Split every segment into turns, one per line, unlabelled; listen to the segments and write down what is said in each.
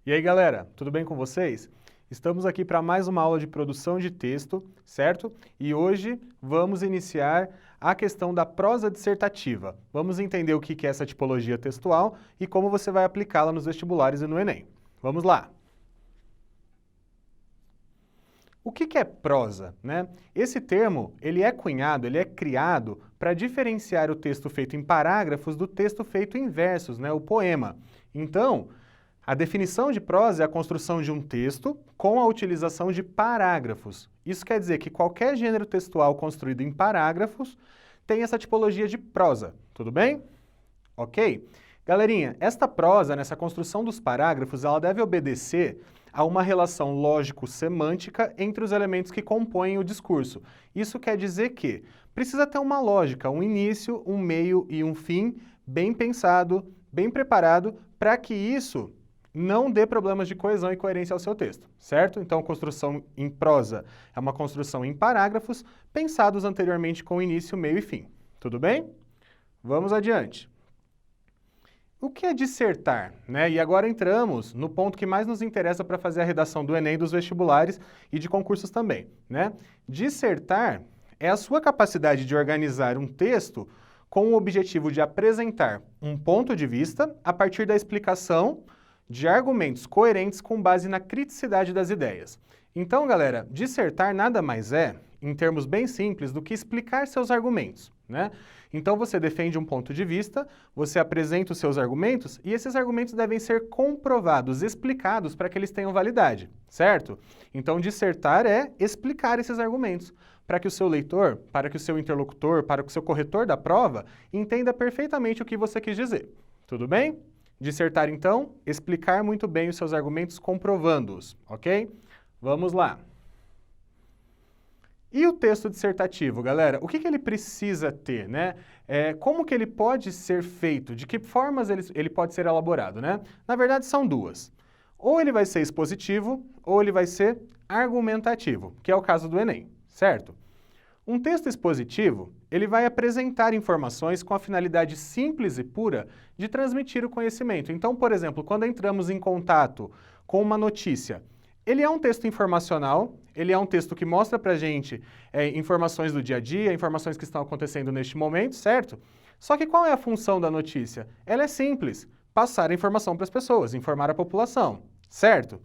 E aí, galera, tudo bem com vocês? Estamos aqui para mais uma aula de produção de texto, certo? E hoje vamos iniciar a questão da prosa dissertativa. Vamos entender o que é essa tipologia textual e como você vai aplicá-la nos vestibulares e no Enem. Vamos lá! O que é prosa, né? Esse termo, ele é cunhado, ele é criado para diferenciar o texto feito em parágrafos do texto feito em versos, né? O poema. Então, a definição de prosa é a construção de um texto com a utilização de parágrafos. Isso quer dizer que qualquer gênero textual construído em parágrafos tem essa tipologia de prosa, tudo bem? Ok? Galerinha, esta prosa, nessa construção dos parágrafos, ela deve obedecer a uma relação lógico-semântica entre os elementos que compõem o discurso. Isso quer dizer que precisa ter uma lógica, um início, um meio e um fim bem pensado, bem preparado, para que isso não dê problemas de coesão e coerência ao seu texto, certo? Então, construção em prosa é uma construção em parágrafos, pensados anteriormente com início, meio e fim. Tudo bem? Vamos adiante. O que é dissertar, né? E agora entramos no ponto que mais nos interessa para fazer a redação do Enem, dos vestibulares e de concursos também, né? Dissertar é a sua capacidade de organizar um texto com o objetivo de apresentar um ponto de vista a partir da explicação de argumentos coerentes com base na criticidade das ideias. Então, galera, dissertar nada mais é, em termos bem simples, do que explicar seus argumentos, né? Então você defende um ponto de vista, você apresenta os seus argumentos e esses argumentos devem ser comprovados, explicados para que eles tenham validade, certo? Então dissertar é explicar esses argumentos para que o seu leitor, para que o seu interlocutor, para que o seu corretor da prova entenda perfeitamente o que você quis dizer. Tudo bem? Dissertar, então, explicar muito bem os seus argumentos comprovando-os, ok? Vamos lá. E o texto dissertativo, galera? O que ele precisa ter, né? Como que ele pode ser feito? De que formas ele pode ser elaborado, né? Na verdade, são duas. Ou ele vai ser expositivo, ou ele vai ser argumentativo, que é o caso do Enem, certo? Um texto expositivo, ele vai apresentar informações com a finalidade simples e pura de transmitir o conhecimento. Então, por exemplo, quando entramos em contato com uma notícia, ele é um texto informacional, ele é um texto que mostra pra gente informações do dia a dia, informações que estão acontecendo neste momento, certo? Só que qual é a função da notícia? Ela é simples, passar a informação para as pessoas, informar a população, certo?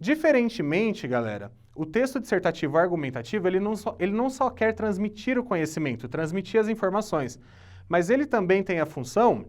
Diferentemente, galera, o texto dissertativo argumentativo, ele não só quer transmitir o conhecimento, transmitir as informações, mas ele também tem a função,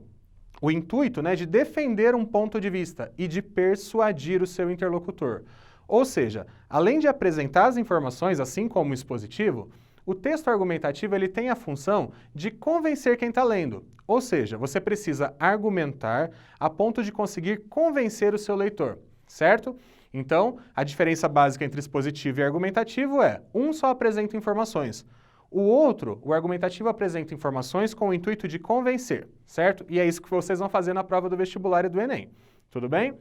o intuito, né, de defender um ponto de vista e de persuadir o seu interlocutor. Ou seja, além de apresentar as informações, assim como o expositivo, o texto argumentativo ele tem a função de convencer quem está lendo. Ou seja, você precisa argumentar a ponto de conseguir convencer o seu leitor, certo? Então, a diferença básica entre expositivo e argumentativo é, um só apresenta informações, o outro, o argumentativo, apresenta informações com o intuito de convencer, certo? E é isso que vocês vão fazer na prova do vestibular e do Enem. Tudo bem?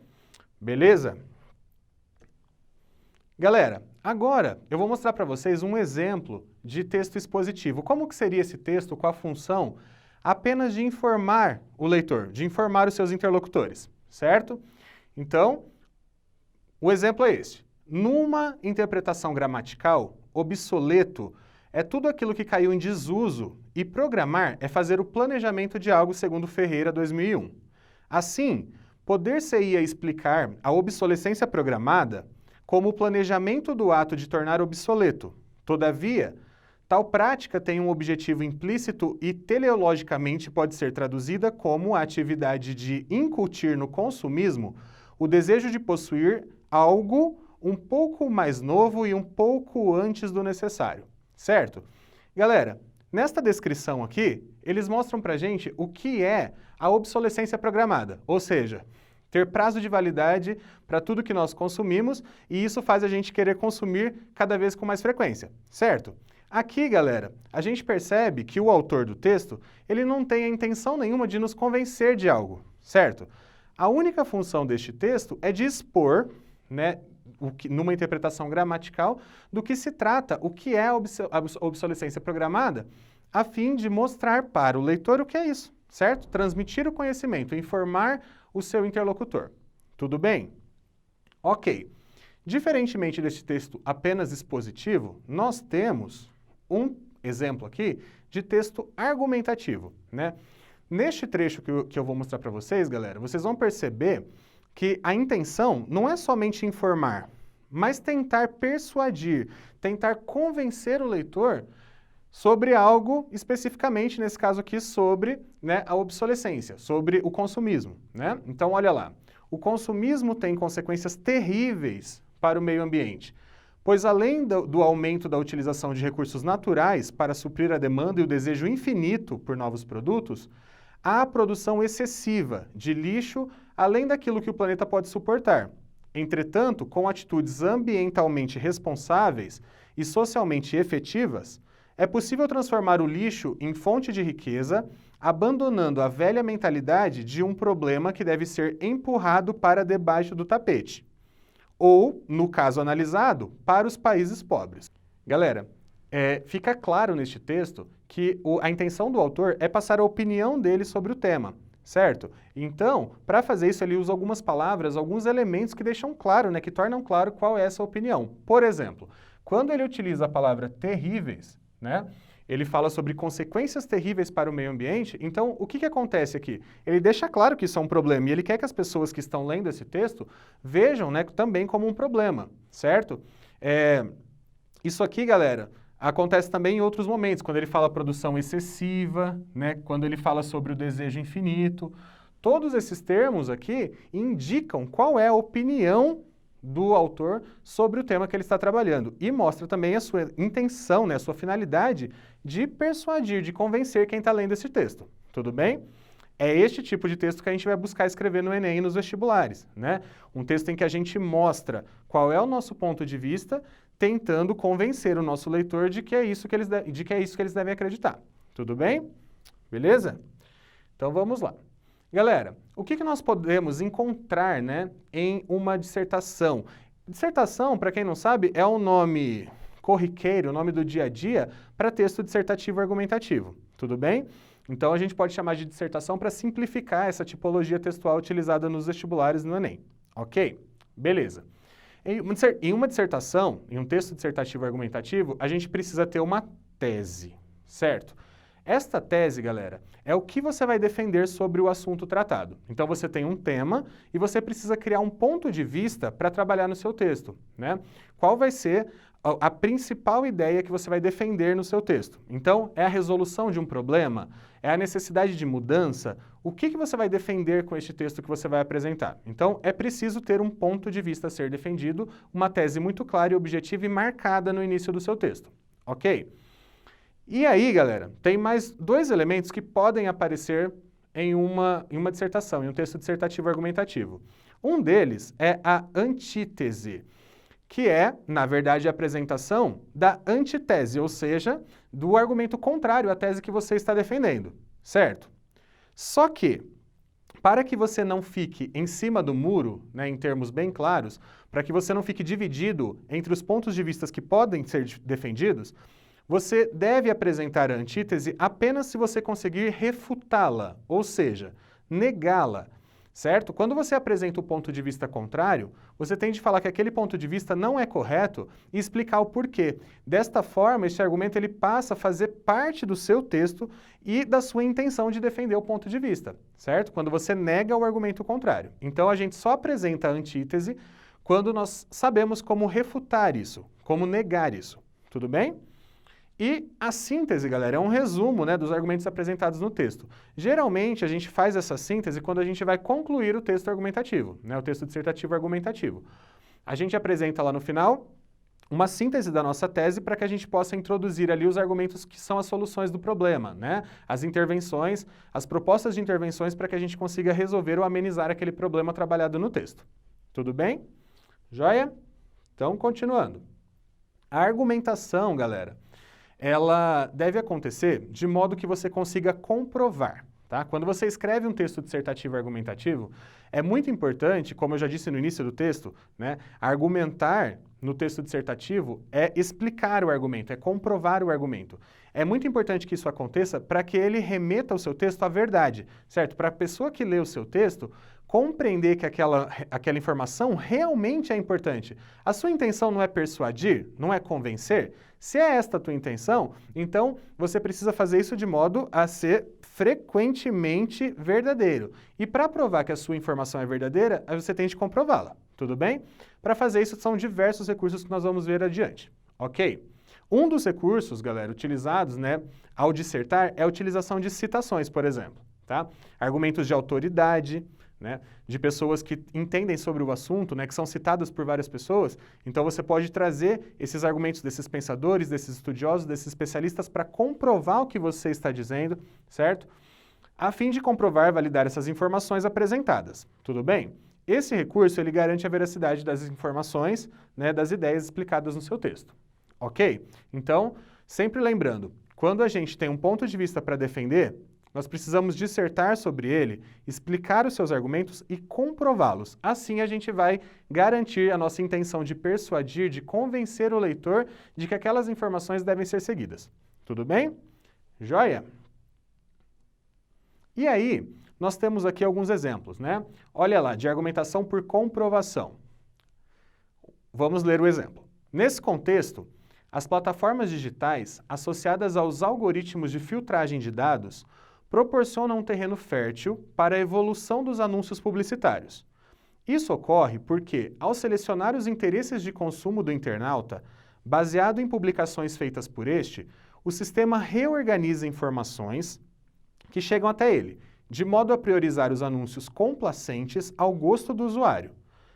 Beleza? Galera, agora eu vou mostrar para vocês um exemplo de texto expositivo. Como que seria esse texto com a função apenas de informar o leitor, de informar os seus interlocutores, certo? Então, o exemplo é este. Numa interpretação gramatical, obsoleto é tudo aquilo que caiu em desuso e programar é fazer o planejamento de algo segundo Ferreira 2001. Assim, poder-se-ia explicar a obsolescência programada como o planejamento do ato de tornar obsoleto. Todavia, tal prática tem um objetivo implícito e teleologicamente pode ser traduzida como a atividade de incutir no consumismo o desejo de possuir algo um pouco mais novo e um pouco antes do necessário, certo? Galera, nesta descrição aqui, eles mostram pra gente o que é a obsolescência programada, ou seja, ter prazo de validade para tudo que nós consumimos e isso faz a gente querer consumir cada vez com mais frequência, certo? Aqui, galera, a gente percebe que o autor do texto, ele não tem a intenção nenhuma de nos convencer de algo, certo? A única função deste texto é de expor, né, numa interpretação gramatical, do que se trata, o que é a obsolescência programada, a fim de mostrar para o leitor o que é isso, certo? Transmitir o conhecimento, informar o seu interlocutor. Tudo bem? Ok. Diferentemente deste texto apenas expositivo, nós temos um exemplo aqui de texto argumentativo, né? Neste trecho que eu vou mostrar para vocês, galera, vocês vão perceber que a intenção não é somente informar, mas tentar persuadir, tentar convencer o leitor sobre algo, especificamente, nesse caso aqui, sobre, né, a obsolescência, sobre o consumismo, né? Então, olha lá, o consumismo tem consequências terríveis para o meio ambiente, pois além do aumento da utilização de recursos naturais para suprir a demanda e o desejo infinito por novos produtos, há a produção excessiva de lixo além daquilo que o planeta pode suportar. Entretanto, com atitudes ambientalmente responsáveis e socialmente efetivas, é possível transformar o lixo em fonte de riqueza, abandonando a velha mentalidade de um problema que deve ser empurrado para debaixo do tapete. Ou, no caso analisado, para os países pobres. Galera, fica claro neste texto que a intenção do autor é passar a opinião dele sobre o tema, certo? Então, para fazer isso, ele usa algumas palavras, alguns elementos que deixam claro, né, que tornam claro qual é essa opinião. Por exemplo, quando ele utiliza a palavra terríveis, né, ele fala sobre consequências terríveis para o meio ambiente, então o que acontece aqui? Ele deixa claro que isso é um problema e ele quer que as pessoas que estão lendo esse texto vejam, né, também como um problema, certo? Isso aqui, galera, acontece também em outros momentos, quando ele fala produção excessiva, né, quando ele fala sobre o desejo infinito. Todos esses termos aqui indicam qual é a opinião do autor sobre o tema que ele está trabalhando e mostra também a sua intenção, né, a sua finalidade de persuadir, de convencer quem está lendo esse texto. Tudo bem? É este tipo de texto que a gente vai buscar escrever no Enem e nos vestibulares, né? Um texto em que a gente mostra qual é o nosso ponto de vista, tentando convencer o nosso leitor de que é isso que eles devem acreditar. Tudo bem? Beleza? Então vamos lá. Galera, o que nós podemos encontrar, né, em uma dissertação? Dissertação, para quem não sabe, é um nome corriqueiro, o nome do dia a dia, para texto dissertativo argumentativo. Tudo bem? Então a gente pode chamar de dissertação para simplificar essa tipologia textual utilizada nos vestibulares no Enem. Ok? Beleza. Em uma dissertação, em um texto dissertativo argumentativo, a gente precisa ter uma tese, certo? Esta tese, galera, é o que você vai defender sobre o assunto tratado. Então você tem um tema e você precisa criar um ponto de vista para trabalhar no seu texto, né? Qual vai ser a principal ideia que você vai defender no seu texto? Então, é a resolução de um problema? É a necessidade de mudança? O que você vai defender com este texto que você vai apresentar? Então, é preciso ter um ponto de vista a ser defendido, uma tese muito clara e objetiva e marcada no início do seu texto. Ok? E aí, galera, tem mais dois elementos que podem aparecer em uma dissertação, em um texto dissertativo argumentativo. Um deles é a antítese, que é, na verdade, a apresentação da antitese, ou seja, do argumento contrário à tese que você está defendendo, certo? Só que, para que você não fique em cima do muro, né, em termos bem claros, para que você não fique dividido entre os pontos de vista que podem ser defendidos, você deve apresentar a antítese apenas se você conseguir refutá-la, ou seja, negá-la, certo? Quando você apresenta o ponto de vista contrário, você tem de falar que aquele ponto de vista não é correto e explicar o porquê. Desta forma, este argumento ele passa a fazer parte do seu texto e da sua intenção de defender o ponto de vista, certo? Quando você nega o argumento contrário. Então, a gente só apresenta a antítese quando nós sabemos como refutar isso, como negar isso. Tudo bem? E a síntese, galera, é um resumo, né, dos argumentos apresentados no texto. Geralmente, a gente faz essa síntese quando a gente vai concluir o texto argumentativo, né, o texto dissertativo argumentativo. A gente apresenta lá no final uma síntese da nossa tese para que a gente possa introduzir ali os argumentos que são as soluções do problema, né, as intervenções, as propostas de intervenções para que a gente consiga resolver ou amenizar aquele problema trabalhado no texto. Tudo bem? Joia? Então, continuando. A argumentação, galera, ela deve acontecer de modo que você consiga comprovar, tá? Quando você escreve um texto dissertativo argumentativo, é muito importante, como eu já disse no início do texto, né, argumentar no texto dissertativo é explicar o argumento, é comprovar o argumento. é muito importante que isso aconteça para que ele remeta o seu texto à verdade, certo? Para a pessoa que lê o seu texto compreender que aquela informação realmente é importante. A sua intenção não é persuadir, não é convencer? Se é esta a tua intenção, então você precisa fazer isso de modo a ser frequentemente verdadeiro. E para provar que a sua informação é verdadeira, aí você tem de comprová-la, tudo bem? Para fazer isso são diversos recursos que nós vamos ver adiante, ok? Um dos recursos, galera, utilizados, né, ao dissertar é a utilização de citações, por exemplo, tá? Argumentos de autoridade, né, de pessoas que entendem sobre o assunto, né, que são citadas por várias pessoas. Então você pode trazer esses argumentos desses pensadores, desses estudiosos, desses especialistas para comprovar o que você está dizendo, certo? A fim de comprovar e validar essas informações apresentadas, tudo bem? Esse recurso, ele garante a veracidade das informações, né, das ideias explicadas no seu texto, ok? Então, sempre lembrando, quando a gente tem um ponto de vista para defender, nós precisamos dissertar sobre ele, explicar os seus argumentos e comprová-los. Assim a gente vai garantir a nossa intenção de persuadir, de convencer o leitor de que aquelas informações devem ser seguidas. Tudo bem? Joia? E aí, nós temos aqui alguns exemplos, né? Olha lá, de argumentação por comprovação. Vamos ler o exemplo. Nesse contexto, as plataformas digitais associadas aos algoritmos de filtragem de dados proporcionam um terreno fértil para a evolução dos anúncios publicitários. Isso ocorre porque, ao selecionar os interesses de consumo do internauta, baseado em publicações feitas por este, o sistema reorganiza informações que chegam até ele, de modo a priorizar os anúncios complacentes ao gosto do usuário.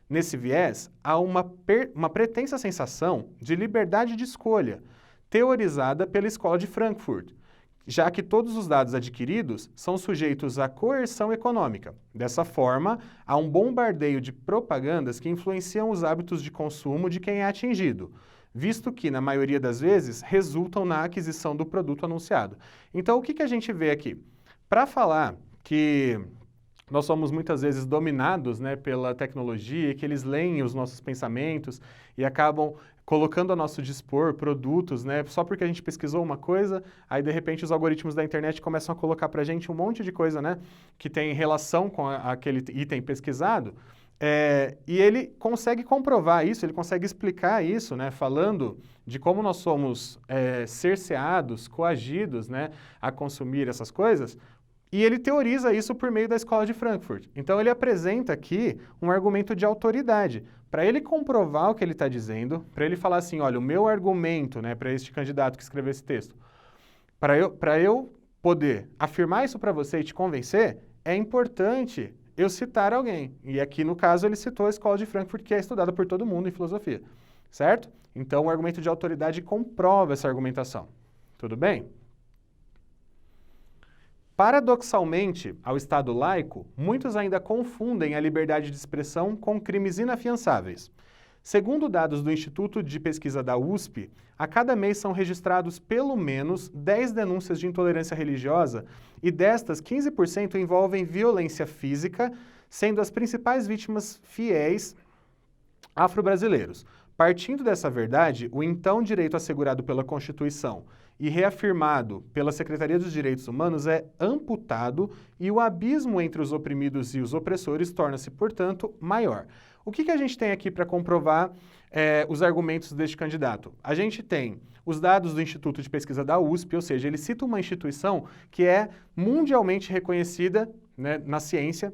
Nesse viés, há uma pretensa sensação de liberdade de escolha, teorizada pela Escola de Frankfurt, já que todos os dados adquiridos são sujeitos à coerção econômica. Dessa forma, há um bombardeio de propagandas que influenciam os hábitos de consumo de quem é atingido, visto que, na maioria das vezes, resultam na aquisição do produto anunciado. Então, o que a gente vê aqui? Para falar que nós somos muitas vezes dominados, né, pela tecnologia, que eles leem os nossos pensamentos e acabam colocando a nosso dispor produtos, né, só porque a gente pesquisou uma coisa, aí de repente os algoritmos da internet começam a colocar para a gente um monte de coisa, né, que tem relação com aquele item pesquisado, e ele consegue comprovar isso, ele consegue explicar isso, né, falando de como nós somos cerceados, coagidos, né, a consumir essas coisas. E ele teoriza isso por meio da Escola de Frankfurt. Então ele apresenta aqui um argumento de autoridade. Para ele comprovar o que ele está dizendo, para ele falar assim, olha, o meu argumento, né, para este candidato que escreveu esse texto, para eu poder afirmar isso para você e te convencer, é importante eu citar alguém. E aqui, no caso, ele citou a Escola de Frankfurt, que é estudada por todo mundo em filosofia, certo? Então o argumento de autoridade comprova essa argumentação. Tudo bem? Paradoxalmente, ao Estado laico, muitos ainda confundem a liberdade de expressão com crimes inafiançáveis. Segundo dados do Instituto de Pesquisa da USP, a cada mês são registrados pelo menos 10 denúncias de intolerância religiosa e destas, 15% envolvem violência física, sendo as principais vítimas fiéis afro-brasileiros. Partindo dessa verdade, o então direito assegurado pela Constituição e reafirmado pela Secretaria dos Direitos Humanos é amputado e o abismo entre os oprimidos e os opressores torna-se, portanto, maior. O que a gente tem aqui para comprovar os argumentos deste candidato? A gente tem os dados do Instituto de Pesquisa da USP, ou seja, ele cita uma instituição que é mundialmente reconhecida, né, na ciência.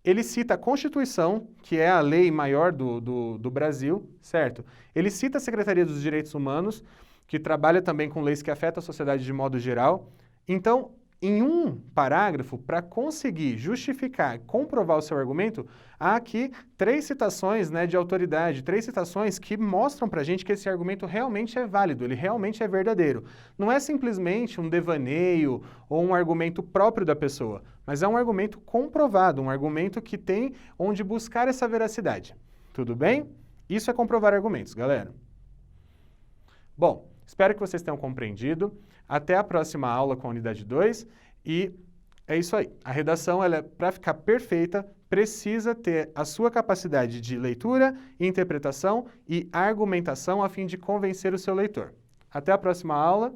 Ele cita a Constituição, que é a lei maior do Brasil, certo? Ele cita a Secretaria dos Direitos Humanos, que trabalha também com leis que afetam a sociedade de modo geral. Então, em um parágrafo, para conseguir justificar, comprovar o seu argumento, há aqui 3 citações, né, de autoridade, 3 citações que mostram para a gente que esse argumento realmente é válido, ele realmente é verdadeiro. Não é simplesmente um devaneio ou um argumento próprio da pessoa, mas é um argumento comprovado, um argumento que tem onde buscar essa veracidade. Tudo bem? Isso é comprovar argumentos, galera. Bom, espero que vocês tenham compreendido. Até a próxima aula com a unidade 2 e é isso aí. A redação, para ficar perfeita, precisa ter a sua capacidade de leitura, interpretação e argumentação a fim de convencer o seu leitor. Até a próxima aula.